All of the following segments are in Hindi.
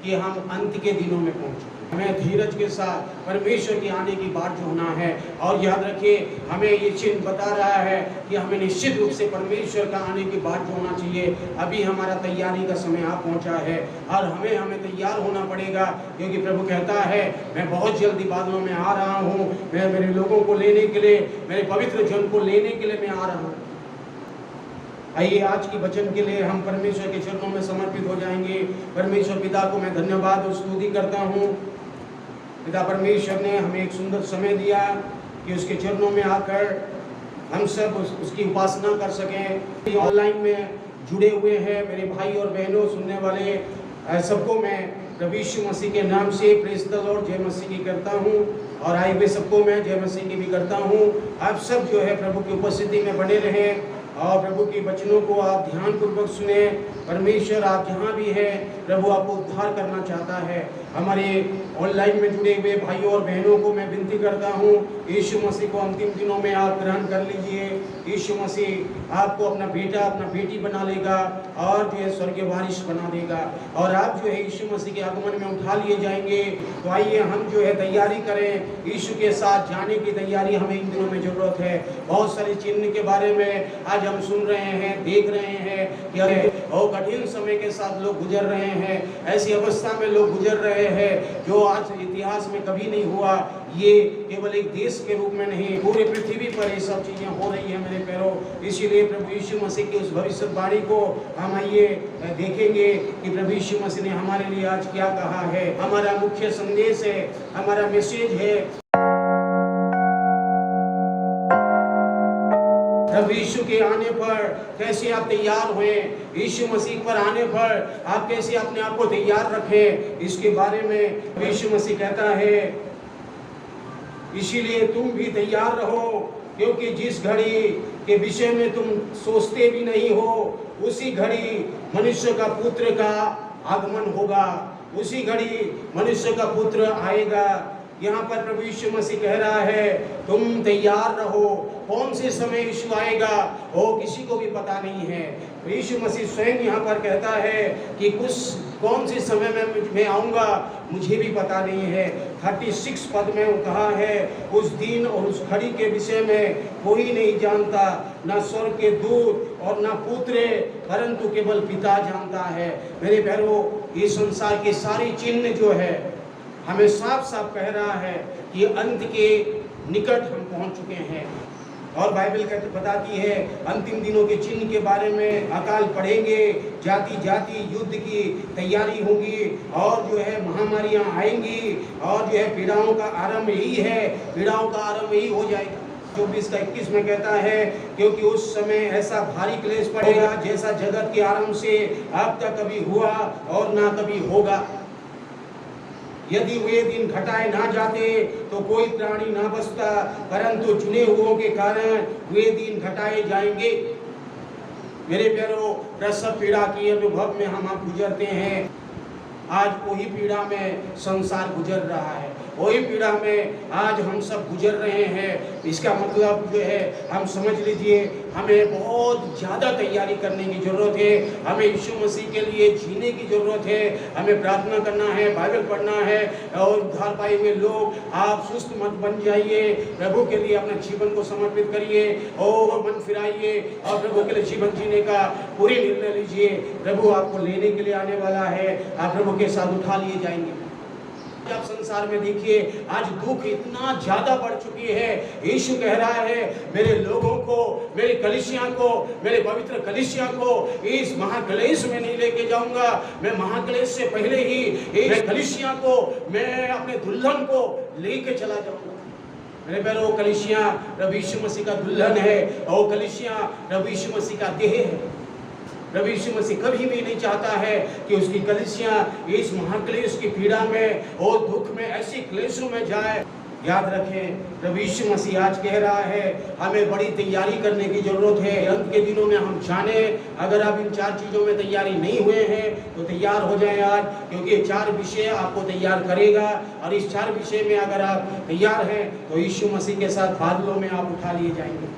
कि हम अंत के दिनों में पहुंच चुके हैं। हमें धीरज के साथ परमेश्वर के आने की बात जो होना है, और याद रखिए हमें ये चिन्ह बता रहा है कि हमें निश्चित रूप से परमेश्वर का आने की बात जो होना चाहिए। अभी हमारा तैयारी का समय आ पहुंचा है और हमें तैयार होना पड़ेगा, क्योंकि प्रभु कहता है मैं बहुत जल्दी बादलों में आ रहा हूँ, मैं मेरे लोगों को लेने के लिए, मेरे पवित्र जन को लेने के लिए मैं आ रहा हूँ। आइए आज की वचन के लिए हम परमेश्वर के चरणों में समर्पित हो जाएंगे। परमेश्वर पिता को मैं धन्यवाद और स्तुति करता हूँ। पिता परमेश्वर ने हमें एक सुंदर समय दिया कि उसके चरणों में आकर हम सब उसकी उपासना कर सकें। ऑनलाइन में जुड़े हुए हैं मेरे भाई और बहनों, सुनने वाले सबको मैं प्रभु यीशु मसीह के नाम से प्रेज़ द लॉर्ड, जय मसीह की करता हूँ, और आए हुए सबको मैं जय मसीह की भी करता हूँ। आप सब जो है प्रभु की उपस्थिति में बने रहें और प्रभु के वचनों को आप ध्यानपूर्वक सुने। परमेश्वर आप जहाँ भी हैं, प्रभु आपको उद्धार करना चाहता है। हमारे ऑनलाइन में जुड़े हुए भाइयों और बहनों को मैं विनती करता हूँ, यीशु मसीह को अंतिम दिनों में आप ग्रहण कर लीजिए। यीशु मसीह आपको अपना बेटा, अपना बेटी बना लेगा और जो है स्वर्गीय वारिस बना देगा, और आप जो है यीशु मसीह के आगमन में उठा लिए जाएंगे। तो आइए हम जो है तैयारी करें, यीशु के साथ जाने की तैयारी हमें इन दिनों में ज़रूरत है। बहुत सारे चिन्ह के बारे में आज हम सुन रहे हैं, देख रहे हैं कि और कठिन समय के साथ लोग गुजर रहे हैं। ऐसी अवस्था में लोग गुजर रहे हैं जो आज इतिहास में कभी नहीं हुआ। ये केवल एक देश के रूप में नहीं, पूरे पृथ्वी पर ये सब चीजें हो रही है मेरे प्यारो। इसीलिए प्रभु यीशु मसीह की उस भविष्यवाणी को हम आइए देखेंगे कि प्रभु यीशु मसीह ने हमारे लिए आज क्या कहा है। हमारा मुख्य संदेश है, हमारा मैसेज है, प्रभु यीशु के आने पर कैसे आप तैयार हुए, यीशु मसीह पर आने पर आप कैसे अपने आप को तैयार रखें, इसके बारे में यीशु मसीह कहता है। इसीलिए तुम भी तैयार रहो, क्योंकि जिस घड़ी के विषय में तुम सोचते भी नहीं हो, उसी घड़ी मनुष्य का पुत्र का आगमन होगा, उसी घड़ी मनुष्य का पुत्र आएगा। यहाँ पर प्रभु यीशु मसीह कह रहा है तुम तैयार रहो। कौन से समय यीशु आएगा वो किसी को भी पता नहीं है। यीशु मसीह स्वयं यहाँ पर कहता है कि कौन से समय में मैं आऊँगा मुझे भी पता नहीं है। 36 पद में कहा है उस दिन और उस घड़ी के विषय में कोई नहीं जानता, ना स्वर्ग के दूत और ना पुत्र, परंतु केवल पिता जानता है। मेरे प्यारों, ये संसार के सारे चिन्ह जो है हमें साफ साफ कह रहा है कि अंत के निकट हम पहुंच चुके हैं। और बाइबल बताती है अंतिम दिनों के चिन्ह के बारे में, अकाल पड़ेंगे, जाति जाति युद्ध की तैयारी होगी, और जो है महामारियां आएंगी, और जो है पीड़ाओं का आरंभ यही है, पीड़ाओं का आरंभ यही हो जाएगा। 24 का 21 में कहता है क्योंकि उस समय ऐसा भारी क्लेश पड़ेगा जैसा जगत के आरंभ से अब तक कभी हुआ और ना कभी होगा। यदि वे दिन घटाए ना जाते तो कोई प्राणी ना बचता, परंतु चुने हुओं के कारण वे दिन घटाए जाएंगे। मेरे प्यारों, प्रसव पीड़ा की अनुभव में हम आप गुजरते हैं। आज वही पीड़ा में संसार गुजर रहा है, वही पीड़ा में आज हम सब गुजर रहे हैं। इसका मतलब जो है हम समझ लीजिए हमें बहुत ज़्यादा तैयारी करने की ज़रूरत है। हमें यीशु मसीह के लिए जीने की ज़रूरत है, हमें प्रार्थना करना है, बाइबल पढ़ना है। और उद्धार पाए हुए लोग आप सुस्त मत बन जाइए, प्रभु के लिए अपने जीवन को समर्पित करिए और मन फिराइए और प्रभु के लिए जीवन जीने का पूरी निर्णय लीजिए। प्रभु आपको लेने के लिए आने वाला है, आप प्रभु के साथ उठा लिए जाएंगे। आप संसार में देखिए आज दुख इतना ज्यादा बढ़ चुकी है। यीशु कह रहा है मेरे लोगों को, मेरी कलीसिया को, मेरे पवित्र कलीसिया को इस महाक्लेश में नहीं लेके जाऊंगा। मैं महाक्लेश से पहले ही इस कलीसिया को, मैं अपने दुल्हन को लेके चला जाऊंगा। मेरे प्यारों, कलीसिया प्रभु यीशु मसीह का दुल्हन है और कलीसिया प्रभु यीशु मसीह का देह है। प्रभु यीशु मसीह कभी भी नहीं चाहता है कि उसकी कलीसिया इस महाक्लेश की पीड़ा में और दुख में, ऐसी क्लेशों में जाए। याद रखें, प्रभु यीशु मसीह आज कह रहा है हमें बड़ी तैयारी करने की जरूरत है। अंत के दिनों में हम जाने, अगर आप इन 4 चीज़ों में तैयारी नहीं हुए हैं तो तैयार हो जाएं आज, क्योंकि ये 4 विषय आपको तैयार करेगा। और इस 4 विषय में अगर आप तैयार हैं तो यीशु मसीह के साथ बादलों में आप उठा लिए जाएंगे।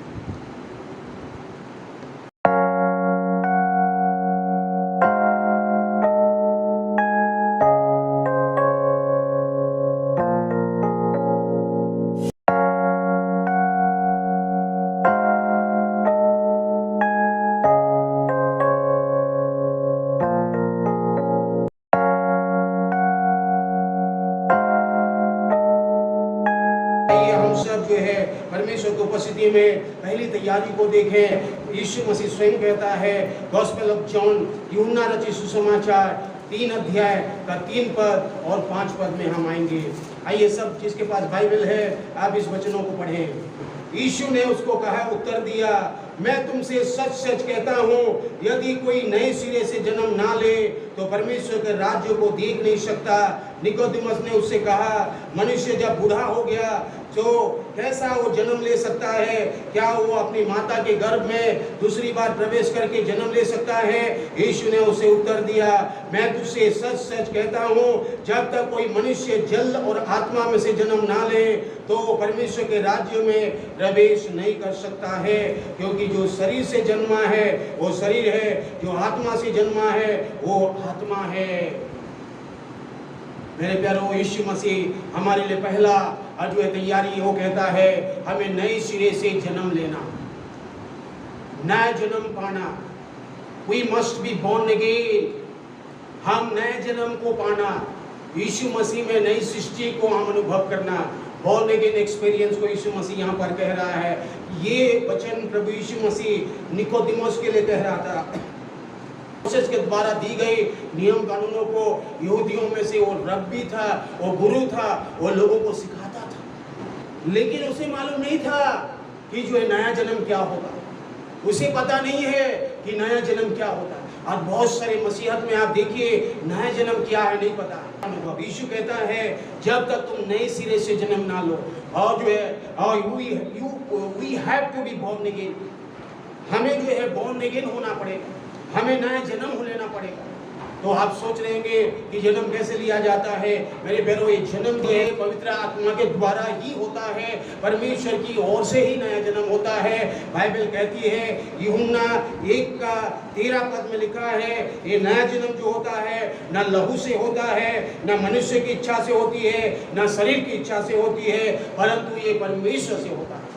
परमेश्वर की उपस्थिति में पहली तैयारी को देखें। यीशु मसीह स्वयं कहता है, गॉस्पेल ऑफ जॉन, यूहन्ना रचित सुसमाचार 3 अध्याय का 3 पद और 5 पद में हम आएंगे। आइए सब जिसके पास बाइबल है आप इस वचनों को पढ़ें। यीशु ने उसको कहा, उत्तर दिया, मैं तुमसे सच सच कहता हूँ, यदि कोई नए सिरे से जन्म ना ले तो परमेश्वर के राज्य को देख नहीं सकता। निकोदेमस ने उससे कहा, मनुष्य जब बूढ़ा हो गया तो कैसा वो जन्म ले सकता है? क्या वो अपनी माता के गर्भ में दूसरी बार प्रवेश करके जन्म ले सकता है? यीशु ने उसे उत्तर दिया, मैं तुझसे सच सच कहता हूँ, जब तक कोई मनुष्य जल और आत्मा में से जन्म ना ले तो वो परमेश्वर के राज्य में प्रवेश नहीं कर सकता है। क्योंकि जो शरीर से जन्मा है वो शरीर है, जो आत्मा से जन्मा है वो आत्मा है। मेरे प्यारों, यीशु मसीह हमारे लिए पहला जो तैयारी वो कहता है हमें नए सिरे से जन्म लेना, नया जन्म पाना। We must be born again. हम नए जन्म को पाना, यीशु मसीह में नई सृष्टि को हम अनुभव करना। बॉर्न अगेन एक्सपीरियंस को यीशु मसीह यहाँ पर कह रहा है। ये वचन प्रभु यीशु मसीह निकोदेमुस के लिए कह रहा था। मोसेस के द्वारा दी गई नियम कानूनों को यहूदियों में से वो रब्बी था, वो गुरु था, वो लोगों को सिखाता था, लेकिन उसे मालूम नहीं था कि जो है नया जन्म क्या होगा। उसे पता नहीं है कि नया जन्म क्या होता है। और बहुत सारे मसीहत में आप देखिए नया जन्म क्या है नहीं पता है। यीशु कहता है जब तक तुम नए सिरे से जन्म ना लो, और जो है we have to be born again, हमें जो है बॉर्न अगेन होना पड़ेगा, हमें नया जन्म लेना पड़ेगा। तो आप सोच रहे होंगे कि जन्म कैसे लिया जाता है। मेरे प्यारों, ये जन्म जो है पवित्र आत्मा के द्वारा ही होता है, परमेश्वर की ओर से ही नया जन्म होता है। बाइबल कहती है यूहन्ना 1:13 में लिखा है, ये नया जन्म जो होता है न लहू से होता है, न मनुष्य की इच्छा से होती है, न शरीर की इच्छा से होती है, परंतु ये परमेश्वर से होता है।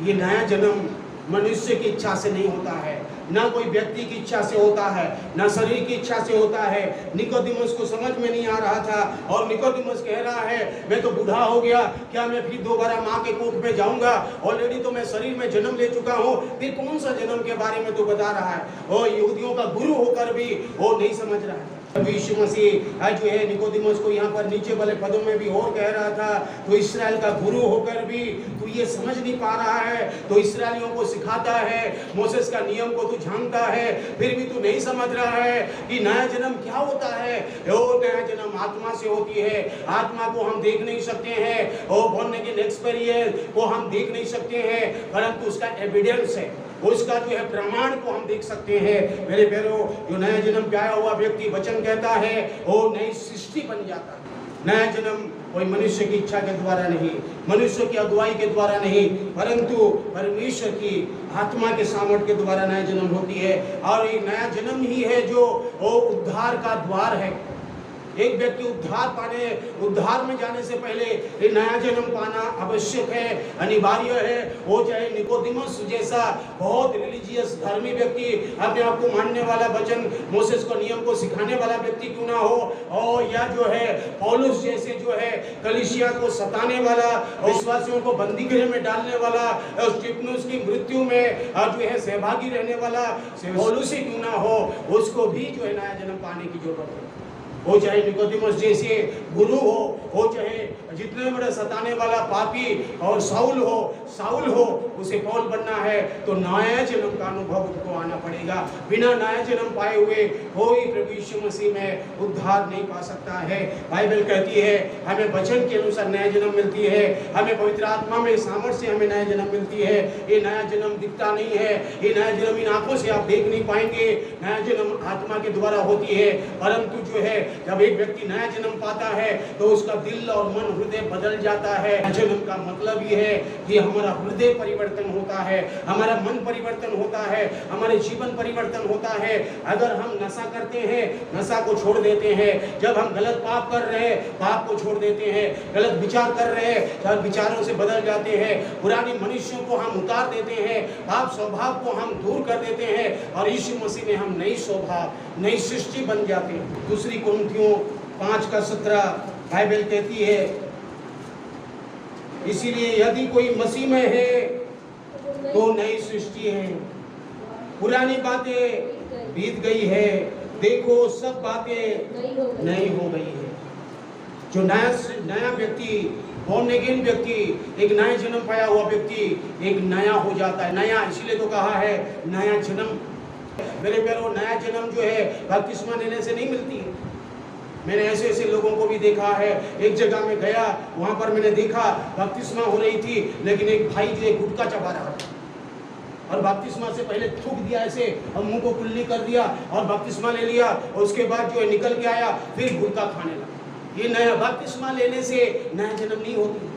ये नया जन्म मनुष्य की इच्छा से नहीं होता है, ना कोई व्यक्ति की इच्छा से होता है, ना शरीर की इच्छा से होता है। निकोदेमुस को समझ में नहीं आ रहा था, और निकोदेमुस कह रहा है मैं तो बूढ़ा हो गया, क्या मैं फिर दोबारा माँ के कोख में जाऊंगा? ऑलरेडी तो मैं शरीर में जन्म ले चुका हूँ, फिर कौन सा जन्म के बारे में तो बता रहा है। और यहूदियों का गुरु होकर भी वो नहीं समझ रहा है। यीशु मसीह जो है निकोदेमुस को यहाँ पर नीचे वाले पदों में भी और कह रहा था, तो इस्राएल का गुरु होकर भी तू ये समझ नहीं पा रहा है, तो इस्राएलियों को सिखाता है, मोसेस का नियम को तू जानता है, फिर भी तू नहीं समझ रहा है कि नया जन्म क्या होता है। वो नया जन्म आत्मा से होती है। आत्मा को हम देख नहीं सकते हैं, और बॉर्न अगेन एक्सपीरियंस को हम देख नहीं सकते हैं, परंतु उसका एविडेंस है, उसका जो है प्रमाण को हम देख सकते हैं। मेरे प्यारों, जो नया जन्म पाया हुआ व्यक्ति, वचन कहता है वो नई सृष्टि बन जाता है। नया जन्म कोई मनुष्य की इच्छा के द्वारा नहीं, मनुष्य की अगुवाई के द्वारा नहीं, परंतु परमेश्वर की आत्मा के सामर्थ्य के द्वारा नया जन्म होती है। और ये नया जन्म ही है जो वो उद्धार का द्वार है। एक व्यक्ति उद्धार में जाने से पहले ये नया जन्म पाना आवश्यक है, अनिवार्य है। वो चाहे निकोदेमुस जैसा बहुत रिलीजियस धर्मी व्यक्ति, अपने आप को मानने वाला, वचन मोसेस को नियम को सिखाने वाला व्यक्ति क्यों ना हो, और या जो है पौलुस जैसे जो है कलीसिया को सताने वाला, विश्वासियों को बंदी गृह में डालने वाला, और स्तिफनुस की मृत्यु में जो है सहभागी रहने वाला पौलुस ही क्यों ना हो, उसको भी जो है नया जन्म पाने की जरूरत है। वो चाहे निकोदेमुस जैसे गुरु हो चाहे जितने बड़े सताने वाला पापी और साउल हो, उसे पौल बनना है तो नया जन्म का अनुभव उसको आना पड़ेगा। बिना नया जन्म पाए हुए कोई प्रभु यीशु मसीह में उद्धार नहीं पा सकता है। बाइबल कहती है हमें वचन के अनुसार नया जन्म मिलती है, हमें पवित्र आत्मा में सामर्थ्य से हमें नया जन्म मिलती है। ये नया जन्म दिखता नहीं है, ये नया जन्म इन आंखों से आप देख नहीं पाएंगे। नया जन्म आत्मा के द्वारा होती है, परंतु जो है जब एक व्यक्ति नया जन्म पाता है तो उसका दिल और मन हृदय बदल जाता है। जन्म का मतलब ये है कि हमारा हृदय परिवर्तन होता है, हमारा मन परिवर्तन होता है, हमारे जीवन परिवर्तन होता है। अगर हम नशा करते हैं, नशा को छोड़ देते हैं। जब हम गलत पाप कर रहे हैं, पाप को छोड़ देते हैं। गलत विचार कर रहे हैं, जब विचारों से बदल जाते हैं। पुराने मनुष्यों को हम उतार देते हैं, पाप स्वभाव को हम दूर कर देते हैं, और यीशु मसीह में हम नई स्वभाव, नई सृष्टि बन जाते हैं। दूसरी कुरिन्थियों 5:17 बाइबल कहती है, इसीलिए यदि कोई मसीह में है तो नई सृष्टि है, पुरानी बातें बीत गई है, देखो सब बातें नई हो गई है। जो नया व्यक्ति, बॉर्न अगेन व्यक्ति, एक नया जन्म पाया हुआ व्यक्ति एक नया हो जाता है। नया इसलिए तो कहा है नया जन्म। मेरे प्यारों, नया जन्म जो है बपतिस्मा लेने से नहीं मिलती है। मैंने ऐसे ऐसे लोगों को भी देखा है। एक जगह में गया, वहां पर मैंने देखा बपतिस्मा हो रही थी, लेकिन एक भाई जो है गुटखा चबा रहा था, और बपतिस्मा से पहले थूक दिया ऐसे, और मुंह को कुल्ली कर दिया, और बपतिस्मा ले लिया, और उसके बाद जो है निकल के आया, फिर गुटखा खाने लगा। ये नया बपतिस्मा लेने से नया जन्म नहीं होती।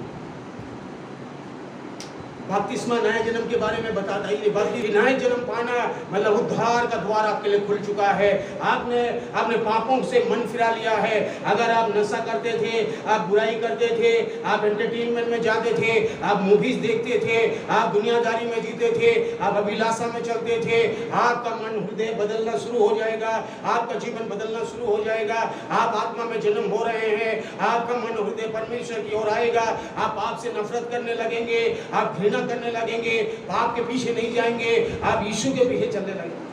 बपतिस्मा नए जन्म के बारे में बताता है। ये नए जन्म पाना मतलब उद्धार का द्वार आपके लिए खुल चुका है। आपने अपने पापों से मन फिरा लिया है। अगर आप नशा करते थे, आप बुराई करते थे, आप एंटरटेनमेंट में जाते थे, आप मूवीज देखते थे, आप दुनियादारी में जीते थे, आप अभिलाषा में चलते थे, आपका मन हृदय बदलना शुरू हो जाएगा, आपका जीवन बदलना शुरू हो जाएगा। आप आत्मा में जन्म हो रहे हैं, आपका मन हृदय परमेश्वर की ओर आएगा। आप पाप से नफरत करने लगेंगे, आप घृणा करने लगेंगे, पाप के पीछे नहीं जाएंगे, आप यीशु के पीछे चलने लगेंगे,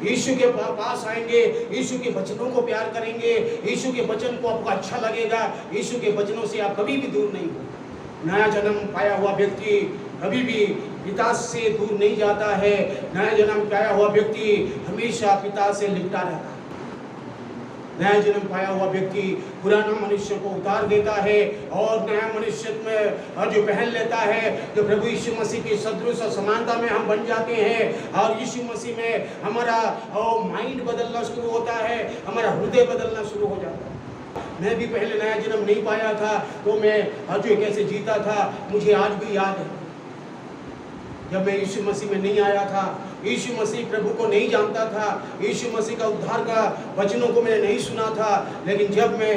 यीशु के पास आएंगे, यीशु के वचनों को प्यार करेंगे, यीशु के वचन को आपको अच्छा लगेगा। यीशु के वचनों से आप कभी भी दूर नहीं हो। नया जन्म पाया हुआ व्यक्ति कभी भी पिता से दूर नहीं जाता है। नया जन्म पाया हुआ व्यक्ति हमेशा पिता से लिपटा रहता है। नया जन्म पाया हुआ व्यक्ति पुराना मनुष्य को उतार देता है और नया मनुष्य में जो पहन लेता है, जो प्रभु यीशु मसीह की सदृश और समानता में हम बन जाते हैं। और यीशु मसीह में हमारा माइंड बदलना शुरू होता है, हमारा हृदय बदलना शुरू हो जाता है। मैं भी पहले नया जन्म नहीं पाया था तो मैं जो कैसे जीता था मुझे आज भी याद है। जब मैं यीशु मसीह में नहीं आया था, यीशु मसीह प्रभु को नहीं जानता था, यीशु मसीह का उद्धार का वचनों को मैंने नहीं सुना था, लेकिन जब मैं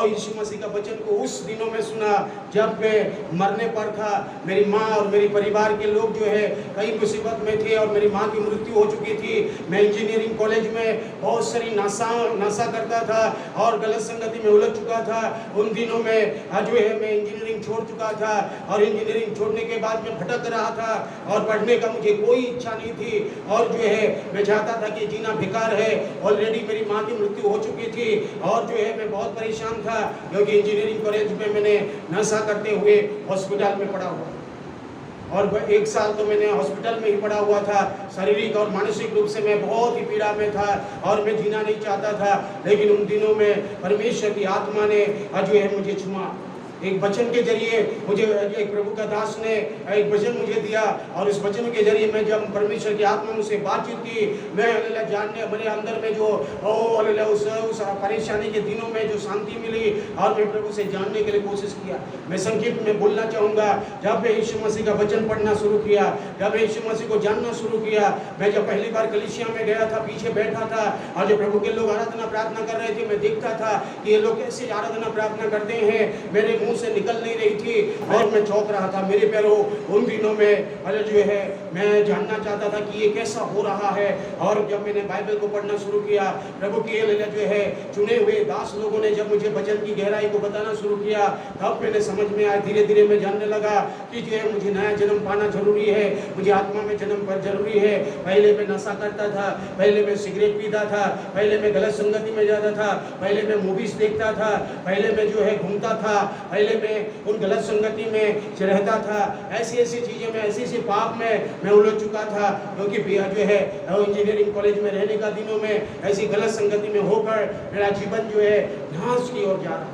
यीशु मसीह का वचन को उस दिनों में सुना जब मैं मरने पर था। मेरी माँ और मेरे परिवार के लोग जो है कई मुसीबत में थे और मेरी माँ की मृत्यु हो चुकी थी। मैं इंजीनियरिंग कॉलेज में बहुत सारी नशा करता था और गलत संगति में उलझ चुका था। उन दिनों में जो है मैं इंजीनियरिंग छोड़ चुका था और इंजीनियरिंग छोड़ने के बाद मैं भटक रहा था और पढ़ने का मुझे कोई इच्छा नहीं थी और जो है मैं चाहता था कि जीना बेकार है। ऑलरेडी मेरी माँ की मृत्यु हो चुकी थी और जो है मैं बहुत परेशान था क्योंकि इंजीनियरिंग कॉलेज में मैंने नशा करते हुए हॉस्पिटल में पड़ा हुआ और 1 साल तो मैंने हॉस्पिटल में ही पड़ा हुआ था। शारीरिक और मानसिक रूप से मैं बहुत ही पीड़ा में था और मैं जीना नहीं चाहता था। लेकिन उन दिनों में परमेश्वर की आत्मा ने जो है मुझे छुआ। एक वचन के जरिए मुझे एक प्रभु का दास ने एक वचन मुझे दिया और इस वचन के जरिए मैं जब परमेश्वर की आत्मा मुझसे बातचीत की, मैं जानने मेरे अंदर में जो उस परेशानी के दिनों में जो शांति मिली और मैं प्रभु से जानने के लिए कोशिश किया। मैं संक्षिप्त में बोलना चाहूँगा, जब मैं यीशु मसीह का वचन पढ़ना शुरू किया, जब मैं यीशु मसीह को जानना शुरू किया, मैं जब पहली बार कलीसिया में गया था, पीछे बैठा था और जो प्रभु के लोग आराधना प्रार्थना कर रहे थे, मैं देखता था कि ये लोग कैसे आराधना प्रार्थना करते हैं। मेरे मुंह से निकल नहीं रही थी और मैं चौंक रहा था। मेरे पैरों उन दिनों में जो है मैं जानना चाहता था कि ये कैसा हो रहा है। और जब मैंने बाइबल को पढ़ना शुरू किया, प्रभु की जो है चुने हुए दास लोगों ने जब मुझे वचन की गहराई को बताना शुरू किया, तब मैंने समझ में आया। धीरे धीरे मैं जानने लगा कि जो है मुझे नया जन्म पाना जरूरी है, मुझे आत्मा में जन्म पर जरूरी है। पहले मैं नशा करता था, पहले मैं सिगरेट पीता था, पहले मैं गलत संगति में जाता था, पहले मैं मूवीज देखता था, पहले मैं जो है घूमता था, पहले मैं उन गलत संगति में रहता था। ऐसी चीजें में ऐसी पाप में मैं उलझ चुका था क्योंकि जो है इंजीनियरिंग कॉलेज में रहने का दिनों में ऐसी गलत संगति में होकर मेरा जीवन जो है नाश की ओर जा रहा।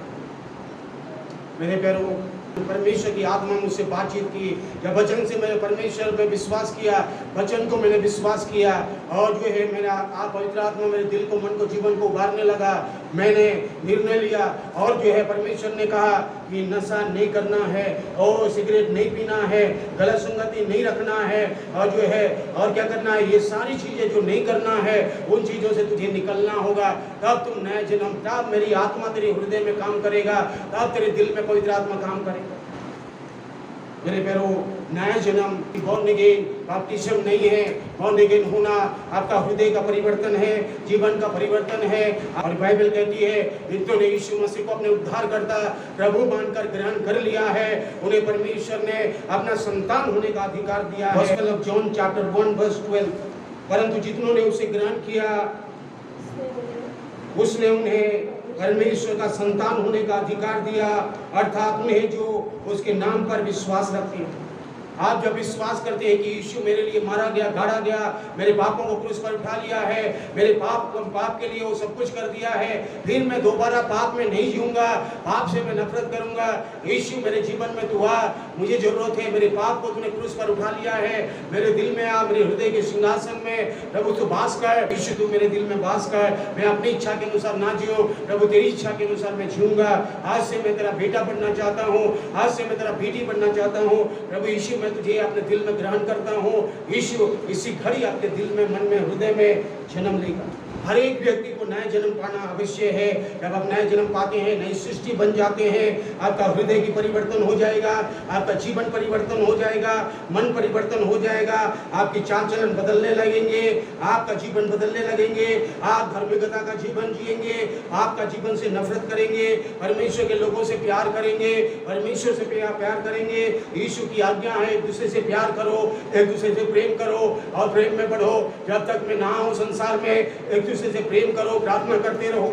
मेरे पैरों परमेश्वर की आत्मा मुझसे बातचीत की। जब वचन से मैंने परमेश्वर में विश्वास किया, वचन को मैंने विश्वास किया और जो है मेरा पवित्र आत्मा मेरे दिल को, मन को, जीवन को उभारने लगा। मैंने निर्णय लिया और जो है परमेश्वर ने कहा कि नशा नहीं करना है और सिगरेट नहीं पीना है, गलत संगति नहीं रखना है और जो है और क्या करना है, ये सारी चीजें जो नहीं करना है उन चीजों से तुझे निकलना होगा। तब तुम नया जन्म, तब मेरी आत्मा तेरे हृदय में काम करेगा, तब तेरे दिल में पवित्र आत्मा काम करेगा। मेरे पैरों नया जन्म बॉर्न अगेन बपतिस्म नहीं है। बॉर्न अगेन होना आपका हृदय का परिवर्तन है, जीवन का परिवर्तन है। और बाइबल कहती है जिन्होंने ने यीशु मसीह को अपने उद्धारकर्ता प्रभु मानकर ग्रहण कर लिया है, उन्हें परमेश्वर ने अपना संतान होने का अधिकार दिया है। Gospel of John chapter 1 verse 12। परंतु जिन्होंने उसे ग्रहण किया उसने उन्हें परमेश्वर का संतान होने का अधिकार दिया, अर्थात उन्हें जो उसके नाम पर विश्वास रखते हैं। आप जब विश्वास करते हैं कि यीशु मेरे लिए मारा गया, गाड़ा गया, मेरे पापों को क्रूस पर उठा लिया है, मेरे पाप के लिए वो सब कुछ कर दिया है, फिर मैं दोबारा पाप में नहीं जीऊंगा, पाप से मैं नफरत करूंगा। यीशु मेरे जीवन में तू आ, मुझे जरूरत है, मेरे पाप को तूने क्रूस पर उठा लिया है, मेरे दिल में आ, मेरे हृदय के सिंहासन में प्रभु तू वास कर। यीशु तू मेरे दिल में वास कर। मैं अपनी इच्छा के अनुसार ना जियो प्रभु, तेरी इच्छा के अनुसार मैं जीऊंगा। आज से मैं तेरा बेटा बनना चाहता हूँ, आज से मैं तेरा बेटी बनना चाहता हूँ। प्रभु यीशु मैं तुझे अपने दिल में ग्रहण करता हूँ। यीशु इसी घड़ी आपके दिल में, मन में, हृदय में जन्म लेगा। हर एक व्यक्ति को नया जन्म पाना अवश्य है। जब आप नया जन्म पाते हैं, नई सृष्टि बन जाते हैं, आपका हृदय की परिवर्तन हो जाएगा, आपका जीवन परिवर्तन हो जाएगा, मन परिवर्तन हो जाएगा, आपकी चाल चलन बदलने लगेंगे, आपका जीवन बदलने लगेंगे, आप धार्मिकता का जीवन जिएंगे, आपका जीवन से नफरत करेंगे, परमेश्वर के लोगों से प्यार करेंगे, परमेश्वर से प्यार करेंगे। यीशु की आज्ञा है एक दूसरे से प्यार करो, एक दूसरे से प्रेम करो और प्रेम में बढ़ो। जब तक मैं ना हूं संसार में, एक दूसरे से प्रेम करो, प्रार्थना करते रहो।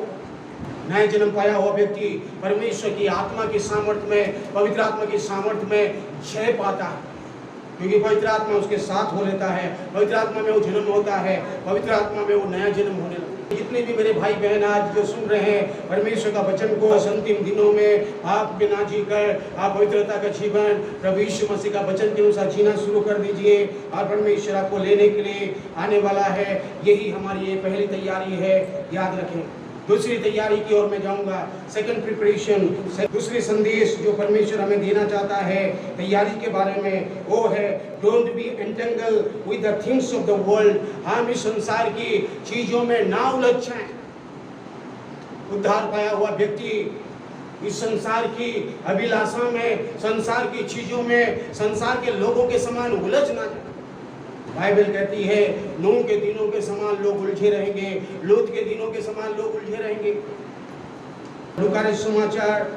नया जन्म पाया हुआ व्यक्ति परमेश्वर की आत्मा की सामर्थ्य में, पवित्र आत्मा की सामर्थ्य में जय पाता है, क्योंकि पवित्र आत्मा उसके साथ हो लेता है, पवित्र आत्मा में वो जन्म होता है, पवित्र आत्मा में वो नया जन्म होने लगता है। जितने भी मेरे भाई बहन आज जो सुन रहे हैं परमेश्वर का वचन को, अंतिम दिनों में आप बिना जी कर आप पवित्रता का जीवन प्रभु यीशु मसीह का वचन के अनुसार जीना शुरू कर दीजिए और परमेश्वर आपको लेने के लिए आने वाला है। यही हमारी ये पहली तैयारी है, याद रखें। दूसरी तैयारी की ओर मैं जाऊंगा, सेकंड प्रिपरेशन, दूसरी संदेश जो परमेश्वर हमें देना चाहता है तैयारी के बारे में, वो है don't be entangle with the things of the world. हम इस संसार की चीजों में ना उलझ जाएं। उद्धार पाया हुआ व्यक्ति इस संसार की अभिलाषा में, संसार की चीजों में, संसार के लोगों के समान उलझ ना जाए। बाइबल कहती है नूह के दिनों के समान लोग उलझे रहेंगे, लूत के दिनों के समान लोग उलझे रहेंगे। लूका रचित सुसमाचार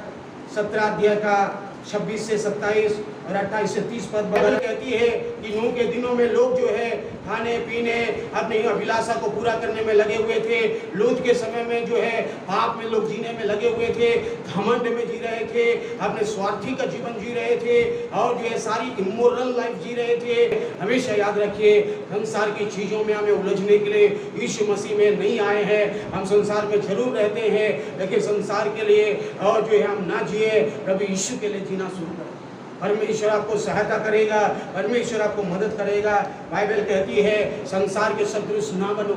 17 अध्याय का 26 से 27 और 28 से 30 पद बाइबल कहती है कि नूह के दिनों में लोग जो है खाने पीने, अपनी अभिलाषा को पूरा करने में लगे हुए थे। लूत के समय में जो है पाप में लोग जीने में लगे हुए थे, घमंड में जी रहे थे, अपने स्वार्थी का जीवन जी रहे थे और जो है सारी इमोरल लाइफ जी रहे थे। हमेशा याद रखिए, संसार की चीजों में हमें उलझने के लिए यीशु मसीह में नहीं आए हैं। हम संसार में जरूर रहते हैं, लेकिन संसार के लिए और जो है हम ना जिए, प्रभु यीशु के लिए जीना शुरू करें। परमेश्वर आपको सहायता करेगा, परमेश्वर आपको मदद करेगा। बाइबल कहती है संसार के सदृश ना बनो।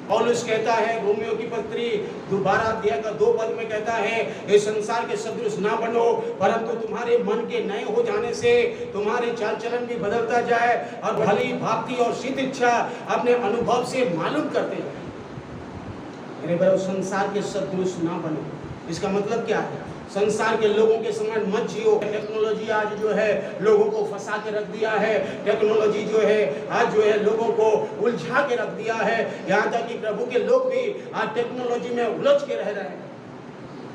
पौलुस कहता है रोमियो की पत्री 12 अध्याय का 2 पद में कहता है इस संसार के सदृश ना बनो, परंतु तुम्हारे मन के नए हो जाने से तुम्हारे चाल चलन भी बदलता जाए और भली भांति और सिद्ध इच्छा अपने अनुभव से मालूम करते जाए। मेरे भाई, संसार के सदृश ना बनो, इसका मतलब क्या है? संसार के लोगों के समान मत जियो। टेक्नोलॉजी आज जो है लोगों को फंसा के रख दिया है, टेक्नोलॉजी जो है आज जो है लोगों को उलझा के रख दिया है। यहाँ तक कि प्रभु के लोग भी आज टेक्नोलॉजी में उलझ के रह रहे हैं।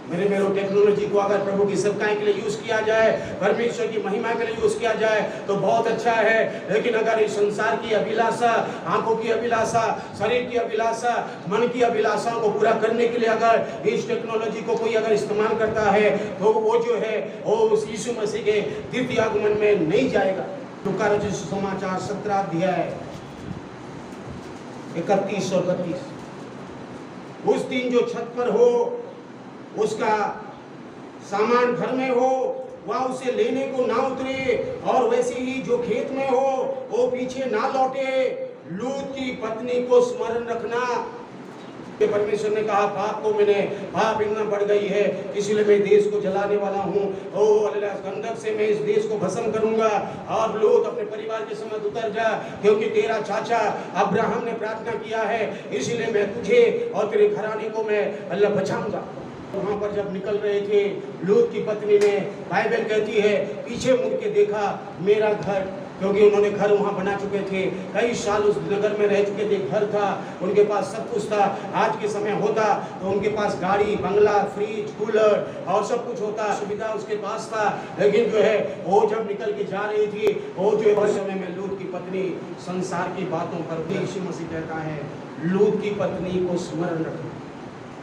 मेरे टेक्नोलॉजी को अगर प्रभु की सेवकाई के लिए यूज किया जाए, परमेश्वर की महिमा के लिए यूज किया जाए तो बहुत अच्छा है। लेकिन अगर इस संसार की अभिलाषा, आंखों की अभिलाषा, शरीर की अभिलाषा, मन की अभिलाषाओं को पूरा करने के लिए अगर इस टेक्नोलॉजी को कोई अगर इस्तेमाल करता है तो वो जो है वो उस यीशु मसीह के द्वितीय आगमन में नहीं जाएगा। लूका रचित सुसमाचार 17 अध्याय 31 और 32। उस दिन जो छत पर हो उसका सामान घर में हो, वह उसे लेने को ना उतरे, और वैसे ही जो खेत में हो वो पीछे ना लौटे। लूत की पत्नी को स्मरण रखना। परमेश्वर ने कहा पाप इतना बढ़ गई है, इसलिए मैं देश को जलाने वाला हूँ। गंधक से मैं इस देश को भस्म करूंगा। और लूत अपने परिवार के समझ उतर जा, क्योंकि तेरा चाचा अब्राहम ने प्रार्थना किया है, इसलिए मैं तुझे और तेरे घराने को मैं अल्लाह बचाऊंगा। वहां पर जब निकल रहे थे, लूत की पत्नी ने, बाइबल कहती है, पीछे मुड़ के देखा मेरा घर, क्योंकि उन्होंने घर वहां बना चुके थे, कई साल उस नगर में रह चुके थे, घर था, उनके पास सब कुछ था। आज के समय होता तो उनके पास गाड़ी, बंगला, फ्रिज, कूलर और सब कुछ होता, सुविधा उसके पास था। लेकिन जो है वो जब निकल के जा रही थी, वो जो है उस समय में लूत की पत्नी संसार की बातों पर, यीशु मसीह कहता है लूत की पत्नी को स्मरण रखो,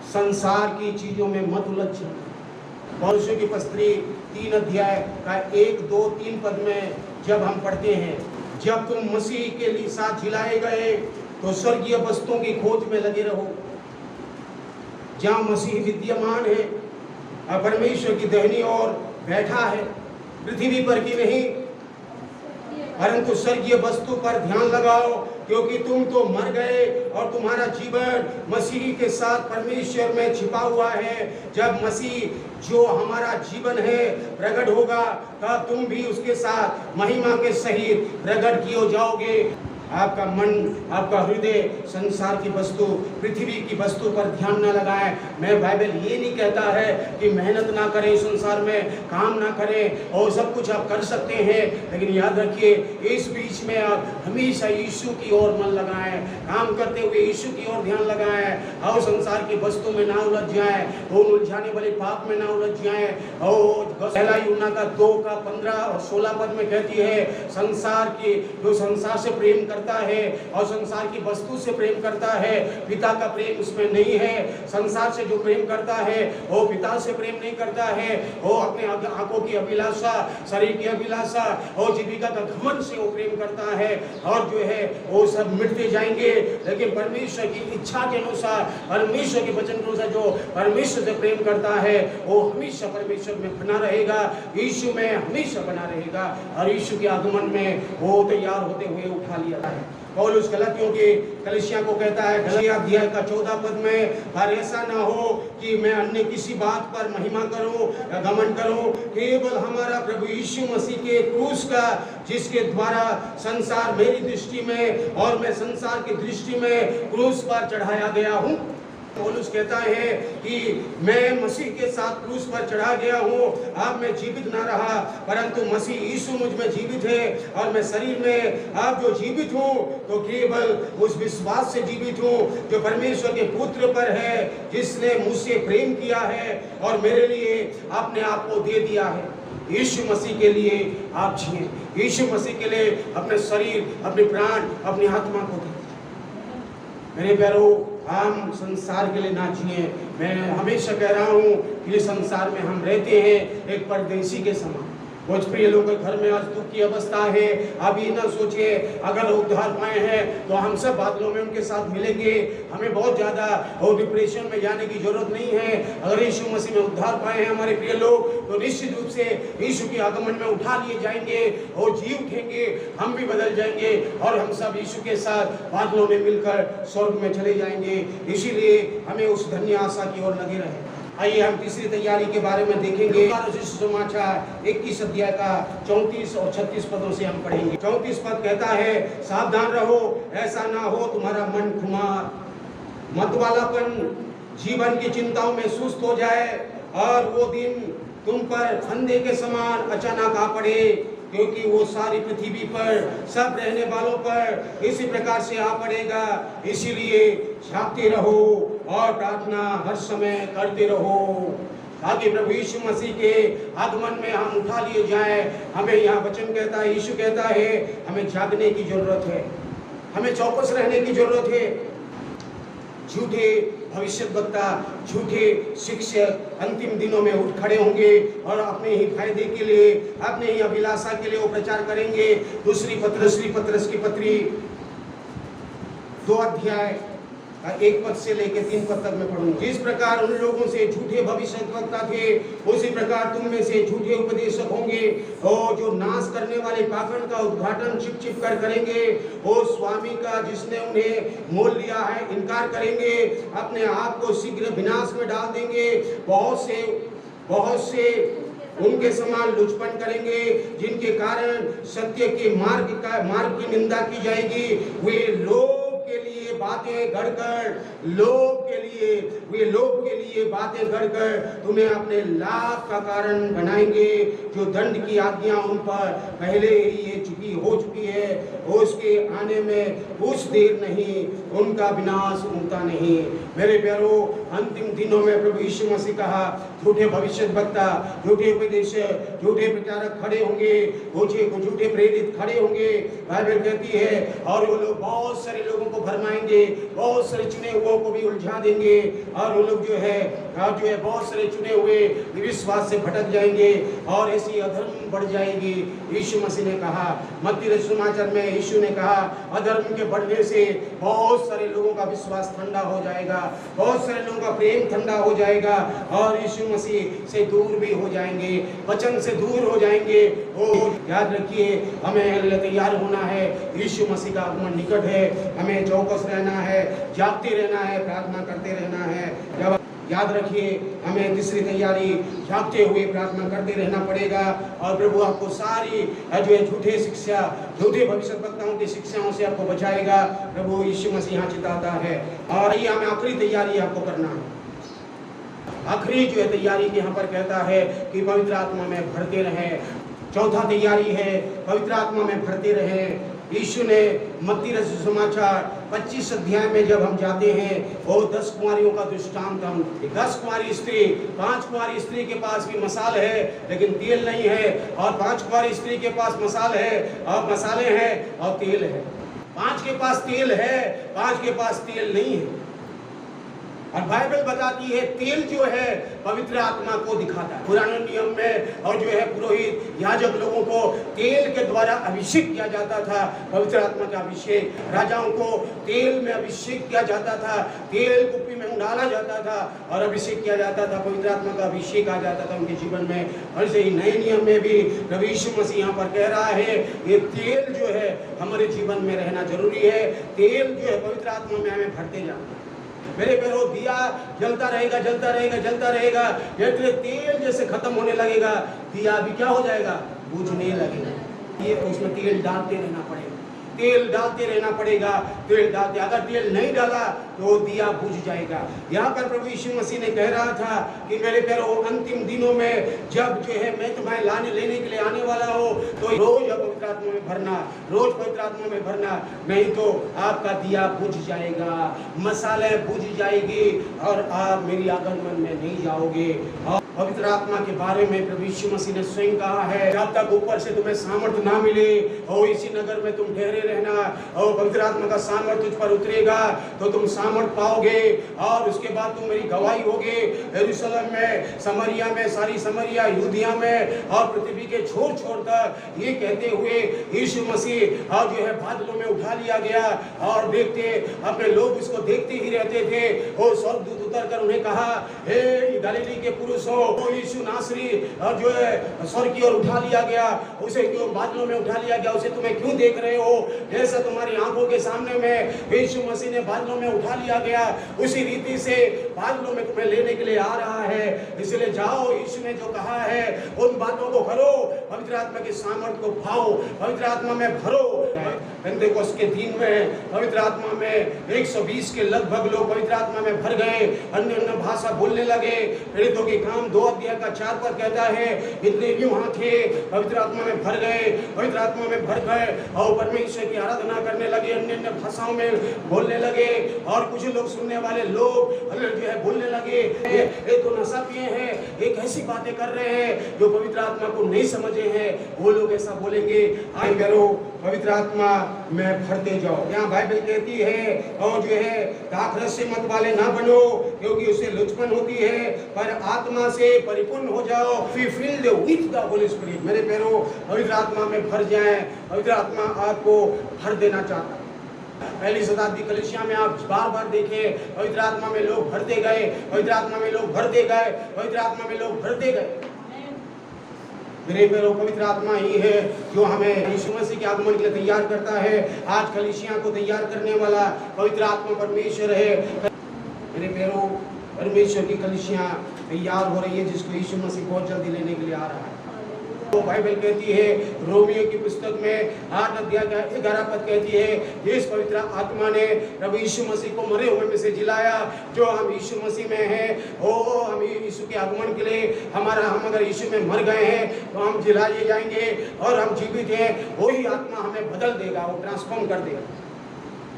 संसार की चीजों में मत उलझो। पौलुस की पत्री 3 अध्याय का 1, 2, 3 पद में जब हम पढ़ते हैं, जब तुम मसीह के लिए साथ जिलाए गए तो स्वर्गीय वस्तुओं की खोज में लगे रहो, जहाँ मसीह विद्यमान है और परमेश्वर की दाहिनी ओर बैठा है, पृथ्वी पर की नहीं परंतु स्वर्गीय वस्तु पर ध्यान लगाओ, क्योंकि तुम तो मर गए और तुम्हारा जीवन मसीह के साथ परमेश्वर में छिपा हुआ है। जब मसीह जो हमारा जीवन है प्रकट होगा, तब तुम भी उसके साथ महिमा के सहित प्रकट किए जाओगे। आपका मन, आपका हृदय संसार की वस्तु, पृथ्वी की वस्तु पर ध्यान न लगाए। मैं बाइबल ये नहीं कहता है कि मेहनत ना करें, संसार में काम ना करें और सब कुछ आप कर सकते हैं, लेकिन याद रखिए इस बीच में आप हमेशा यीशु की ओर मन लगाएं, काम करते हुए यीशु की ओर ध्यान लगाएं और संसार की वस्तु में ना उलझ जाएं, वो उलझाने वाले पाप में ना उलझ जाएं। और पहला यूहन्ना का 2:15 और 16 पद में कहती है, संसार की जो संसार से प्रेम करता है और संसार की वस्तु से प्रेम करता है, पिता का प्रेम उसमें नहीं है। संसार से जो प्रेम करता है वो पिता से प्रेम नहीं करता है। वो अपने आंखों की अभिलाषा, शरीर की अभिलाषा और जीविका का घमंड से वो प्रेम करता है और जो है वो सब मिटते जाएंगे। लेकिन परमेश्वर की इच्छा के अनुसार, परमेश्वर के वचन के अनुसार जो परमेश्वर से प्रेम करता है वो हमेशा परमेश्वर में बना रहेगा, यीशु में हमेशा बना रहेगा और यीशु के आगमन में वो तैयार होते हुए उठा लिया है। पौलुस गलातियों के कलीसिया को कहता है, गलातिया अध्याय का 14 पद में, पर ऐसा ना हो कि मैं अन्य किसी बात पर महिमा करूं या घमंड करूं, केवल हमारा प्रभु यीशु मसीह के क्रूस का, जिसके द्वारा संसार मेरी दृष्टि में और मैं संसार की दृष्टि में क्रूस पर चढ़ाया गया हूं। पौलुस कहता है कि मैं मसीह के साथ क्रूस पर चढ़ा गया हूँ। अब मैं जीवित ना रहा, परंतु मसीह यीशु मुझ में जीवित है और मैं शरीर में अब जो जीवित हूँ तो केवल उस विश्वास से जीवित हूँ जो परमेश्वर के पुत्र पर है, जिसने मुझसे प्रेम किया है और मेरे लिए अपने आप को दे दिया है। यीशु मसीह के लिए आप जिए, यीशु मसीह के लिए अपने शरीर, अपने प्राण, अपनी आत्मा को दें। मेरे प्यारों, हम संसार के लिए ना जिए। मैं हमेशा कह रहा हूँ कि संसार में हम रहते हैं एक परदेसी के समान। भोजप्रिय लोगों के घर में आज दुख की अवस्था है। आप ये ना सोचिए अगर उद्धार पाए हैं तो हम सब बादलों में उनके साथ मिलेंगे। हमें बहुत ज़्यादा और डिप्रेशन में जाने की जरूरत नहीं है। अगर यीशु मसीह में उद्धार पाए हैं हमारे प्रिय लोग, तो निश्चित रूप से यीशु के आगमन में उठा लिए जाएंगे और जी उठेंगे, हम भी बदल जाएंगे और हम सब यीशु के साथ बादलों में मिलकर स्वर्ग में चले जाएंगे। इसीलिए हमें उस धन्य आशा की ओर लगे रहें। आइए हम तीसरी तैयारी के बारे में देखेंगे। समाचार 21 अध्याय का 34 और 36 पदों से हम पढ़ेंगे। 34 पद कहता है, सावधान रहो, ऐसा ना हो तुम्हारा मन खुमार, मतवालापन, जीवन की चिंताओं में सुस्त हो जाए और वो दिन तुम पर फंदे के समान अचानक आ पड़े, क्योंकि वो सारी पृथ्वी पर सब रहने वालों पर इसी प्रकार से आ पड़ेगा। इसीलिए जागते रहो और प्रार्थना हर समय करते रहो, ताकि प्रभु यीशु मसीह के आगमन में हम उठा लिए जाएं। हमें यहाँ वचन कहता है, यीशु कहता है, हमें जागने की जरूरत है, हमें चौकस रहने की जरूरत है। झूठे भविष्यद्वक्ता, झूठे शिक्षक अंतिम दिनों में उठ खड़े होंगे और अपने ही फायदे के लिए, अपने ही अभिलाषा के लिए वो प्रचार करेंगे। दूसरी पत्रस की पत्री 2 अध्याय 1 पद से लेकर 3 पद तक मैं पढ़ूंगा। जिस प्रकार उन लोगों से झूठे भविष्यद्वक्ता थे, उसी प्रकार तुम में से झूठे उपदेशक होंगे और जो नाश करने वाले पाखंड का उद्घाटन छिप कर करेंगे। और स्वामी का जिसने उन्हें मोल लिया है इनकार करेंगे, अपने आप को शीघ्र विनाश में डाल देंगे। बहुत से उनके समान लुचपन करेंगे, जिनके कारण सत्य के मार्ग की निंदा की जाएगी। वे लोग के लिए बातें गढ़कर बातें गढ़कर तुम्हें अपने लाभ का कारण बनाएंगे। जो दंड की आज्ञा उन पर पहले ही हो चुकी है, उसके आने में कुछ देर नहीं, उनका विनाश उनका नहीं। मेरे प्यारों, अंतिम दिनों में प्रभु यीशु मसीह कहा, झूठे भविष्यद्वक्ता, झूठे उपदेशक, झूठे प्रचारक खड़े होंगे, झूठे प्रेरित खड़े होंगे। बाइबल कहती है और वो लोग बहुत सारे लोगों को भरमाएंगे, बहुत सारे चुने हुओं को भी उलझा देंगे और वो लोग जो है बहुत सारे चुने हुए विश्वास से भटक जाएंगे और ऐसी अधर्म बढ़ जाएगी। यीशु मसीह ने कहा, मत्ती रचित सुसमाचार में यीशु ने कहा, अधर्म के बढ़ने से बहुत सारे लोगों का विश्वास ठंडा हो जाएगा, बहुत सारे लोगों का प्रेम ठंडा हो जाएगा और यीशु मसीह से दूर भी हो जाएंगे, वचन से दूर हो जाएंगे। ओ याद रखिए, हमें तैयार होना है, यीशु मसीह का आगमन निकट है, हमें चौकस रहना है, जागते रहना है, प्रार्थना करते रहना है। जब याद रखिए, हमें तीसरी तैयारी जागते हुए प्रार्थना करते रहना पड़ेगा और प्रभु आपको सारी जो है झूठे शिक्षा, झूठे भविष्यवक्ताओं की शिक्षाओं से आपको बचाएगा। प्रभु यीशु मसीह यहाँ चिताता है। और ये हमें आखिरी तैयारी आपको करना है। आखिरी जो है तैयारी यहाँ पर कहता है कि पवित्र आत्मा में भरते रहें। चौथा तैयारी है पवित्र आत्मा में भरते रहें। यीशु ने मत्ती रचित सुसमाचार 25 अध्याय में जब हम जाते हैं, वो 10 कुंवारियों का दृष्टांत, हम 10 कुंवारी स्त्री, 5 कुंवारी स्त्री के पास भी मसाल है लेकिन तेल नहीं है, और 5 कुंवारी स्त्री के पास मसाल है और मसाले हैं और तेल है। 5 के पास तेल है, 5 के पास तेल नहीं है। और बाइबल बताती है तेल जो है पवित्र आत्मा को दिखाता है। पुराने नियम में और जो है पुरोहित याजक लोगों को तेल के द्वारा अभिषेक किया जाता था। पवित्र आत्मा का अभिषेक, राजाओं को तेल में अभिषेक किया जाता था, तेल कुप्पी में डाला जाता था और अभिषेक किया जाता था। पवित्र आत्मा का अभिषेक आ जाता था उनके जीवन में। और ऐसे ही नए नियम में भी प्रभु यीशु मसीह यहाँ पर कह रहा है, ये तेल जो है हमारे जीवन में रहना जरूरी है। तेल जो है पवित्र आत्मा में हमें भरते जाना। मेरे पैरों दिया जलता रहेगा, जलता रहेगा, जलता रहेगा, तेल जैसे खत्म होने लगेगा, दिया भी क्या हो जाएगा, बुझने लगेगा। ये उसमें तेल डालते रहना पड़ेगा, तेल डालते रहना पड़ेगा, तेल डालते। अगर तेल नहीं डाला तो दिया बुझ जाएगा। यहाँ पर प्रभु यीशु मसीह ने कह रहा था कि मेरे पैरों अंतिम दिनों में जब जो है मैं तुम्हें लेने के लिए आने वाला हो, तो रोज पवित्र आत्मा में भरना, रोज पवित्र आत्मा में भरना, नहीं तो आपका दिया बुझ जाएगा, मसाले बुझ जाएगी और आप मेरी आगमन में नहीं जाओगे। और पवित्र आत्मा के बारे में प्रभु यीशु मसीह ने स्वयं कहा है, जब तक ऊपर से तुम्हें सामर्थ्य ना मिले और इसी नगर में तुम ठहरे रहना, और पवित्र आत्मा का सामर्थ्य तुझ पर उतरेगा तो तुम सामर्थ्य पाओगे और उसके बाद तुम मेरी गवाही होगे यरूशलेम में, समरिया में, सारी समरिया, यहूदिया में और पृथ्वी के छोर छोर तक। ये कहते हुए यीशु मसीह और जो है बादलों में उठा लिया गया और देखते अपने लोग इसको देखते ही रहते थे। और स्वर्गदूत उतर कर उन्हें कहा, हे गलीली के पुरुषों, यीशु नासरी और जो है स्वर्ग की ओर उठा लिया गया, उसे क्यों बादलों में उठा लिया गया, उसे तुम्हें क्यों देख रहे हो? जैसा तुम्हारी आंखों के सामने में यीशु मसीह ने बादलों में उठा लिया गया, उसी रीति से बादलों में तुम्हें लेने के लिए आ रहा है। इसलिए जाओ, यीशु ने जो कहा है उन बातों को करो, पवित्र आत्मा की सामर्थ को पाओ, पवित्र आत्मा में भरो। पेंतेकोस्त के दिन में पवित्र आत्मा में 120 के लगभग लोग पवित्र आत्मा में भर गए, अन्य अन्य भाषा बोलने लगे। पीड़ितों के काम 2 अध्याय का 4 पद कहता है, इतने भी वहां थे, पवित्र आत्मा में भर गए, पवित्र आत्मा में भर गए और परमेश्वर की आराधना करने लगे, अन्य अन्य भाषाओं में बोलने लगे। और कुछ लोग, सुनने वाले लोग जो है बोलने लगे, ये तो नशा पिए हैं, एक ऐसी बातें कर रहे हैं जो पवित्र आत्मा को नहीं समझे हैं। वो लोग ऐसा बोलेंगे। आए करो, पवित्र आत्मा में भरते जाओ। यहाँ बाइबल कहती है, और जो है दाखरस से मत वाले ना बनो क्योंकि उससे लुचपन होती है, पर आत्मा से परिपूर्ण हो जाओ, filled with the Holi spirit. मेरे पैरों पवित्र आत्मा में भर जाएं। पवित्र आत्मा आपको भर देना चाहता है। पहली शताब्दी कलीसिया में आप बार बार देखें, पवित्र आत्मा में लोग भरते गए, पवित्र आत्मा में लोग भरते गए, पवित्र आत्मा में लोग भरते गए। मेरे पैरों पवित्र आत्मा ही है जो हमें यीशु मसीह के आगमन के लिए तैयार करता है। आज कलीसिया को तैयार करने वाला पवित्र आत्मा परमेश्वर है। मेरे पैरों परमेश्वर की कलीसिया तैयार हो रही है, जिसको यीशु मसीह बहुत जल्दी लेने के लिए आ रहा है। तो बाइबल कहती है, रोमियो की पुस्तक में 8 अध्याय का 11 पद कहती है, जिस पवित्र आत्मा ने प्रभु यीशु मसीह को मरे हुए में से जिलाया, जो हम यीशु मसीह में हैं, ओ हम यीशु के आगमन के लिए हम अगर यीशु में मर गए हैं तो हम जिला लिए जाएंगे और हम जीवित हैं। वही आत्मा हमें बदल देगा, वो ट्रांसफॉर्म कर देगा।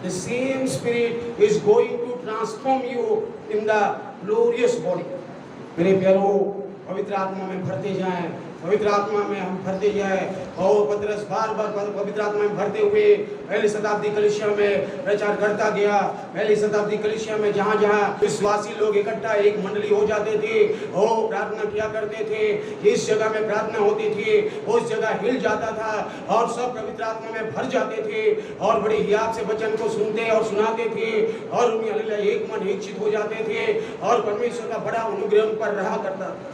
The same spirit is going to transform you in the glorious body. मेरे प्यारों, पवित्र आत्मा में भरते जाएं, पवित्र आत्मा में हम भरते जाए। और पतरस बार बार पवित्र आत्मा में भरते हुए पहली शताब्दी कलीसिया में प्रचार करता गया। पहली शताब्दी कलीसिया में जहाँ जहाँ विश्वासी लोग इकट्ठा एक मंडली हो जाते थे, वो प्रार्थना किया करते थे, जिस जगह में प्रार्थना होती थी उस जगह हिल जाता था और सब पवित्र आत्मा में भर जाते थे और बड़ी हियाव से वचन को सुनते और सुनाते थे और उनमें हालेलुया एक मन एक चित हो जाते थे और परमेश्वर का बड़ा अनुग्रह उन पर रहा करता था।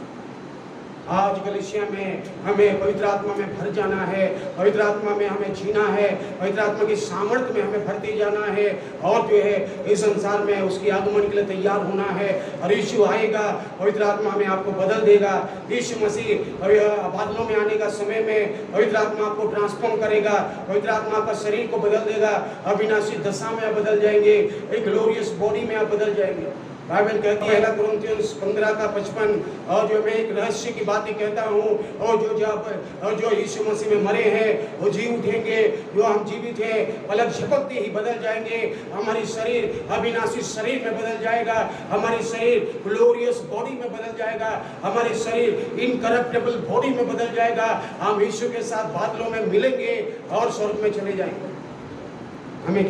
आज कलीसिया में हमें पवित्र आत्मा में भर जाना है, पवित्र आत्मा में हमें जीना है, पवित्र आत्मा की सामर्थ्य में हमें भरते जाना है और जो है इस संसार में उसके आगमन के लिए तैयार होना है। और यीशु आएगा, पवित्र आत्मा में आपको बदल देगा। यीशु मसीह बादलों में आने का समय में पवित्र आत्मा आपको ट्रांसफॉर्म करेगा, पवित्र आत्मा आपका शरीर को बदल देगा, अविनाशी दशा में आप बदल जाएंगे, एक ग्लोरियस बॉडी में आप बदल जाएंगे। बाइबल कहती है 1 कुरिन्थियों 15:55 और जो मैं एक रहस्य की बातें कहता हूँ और जो यीशु मसीह में मरे हैं वो जी उठेंगे, जो हम जीवित हैं पलक झपकते ही बदल जाएंगे। हमारी शरीर अविनाशी शरीर में बदल जाएगा, हमारी शरीर ग्लोरियस बॉडी में बदल जाएगा, हमारी शरीर इनकरप्टेबल बॉडी में बदल जाएगा। हम यीशु के साथ बादलों में मिलेंगे और स्वर्ग में चले जाएंगे।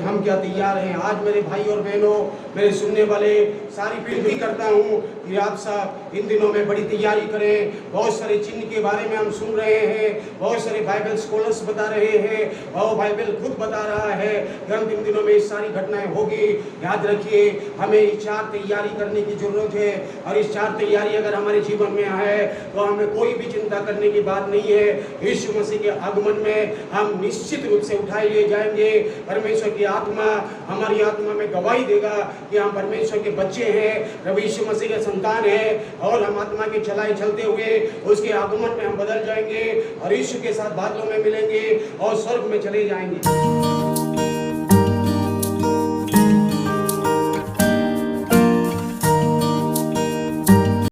हम क्या तैयार हैं? आज मेरे भाई और बहनों, मेरे सुनने वाले सारी पीढ़ी करता हूँ कि आप सब इन दिनों में बड़ी तैयारी करें। बहुत सारे चिन्ह के बारे में हम सुन रहे हैं, बहुत सारे बाइबल स्कॉलर्स बता रहे हैं और बाइबल खुद बता रहा है कि अंतिम दिनों में ये सारी घटनाएं होगी। याद रखिए, हमें ये 4 तैयारी करने की जरूरत है और इस 4 तैयारी अगर हमारे जीवन में है तो हमें कोई भी चिंता करने की बात नहीं है। यीशु मसीह के आगमन में हम निश्चित रूप से उठाए लिए जाएंगे। परमेश्वर की आत्मा हमारी आत्मा में गवाही देगा कि हम परमेश्वर के बच्चे हैं, प्रभु यीशु मसीह के संतान हैं और हम आत्मा के चलाए चलते हुए उसके आगमन में हम बदल जाएंगे और यीशु के साथ बादलों में मिलेंगे और स्वर्ग में चले जाएंगे।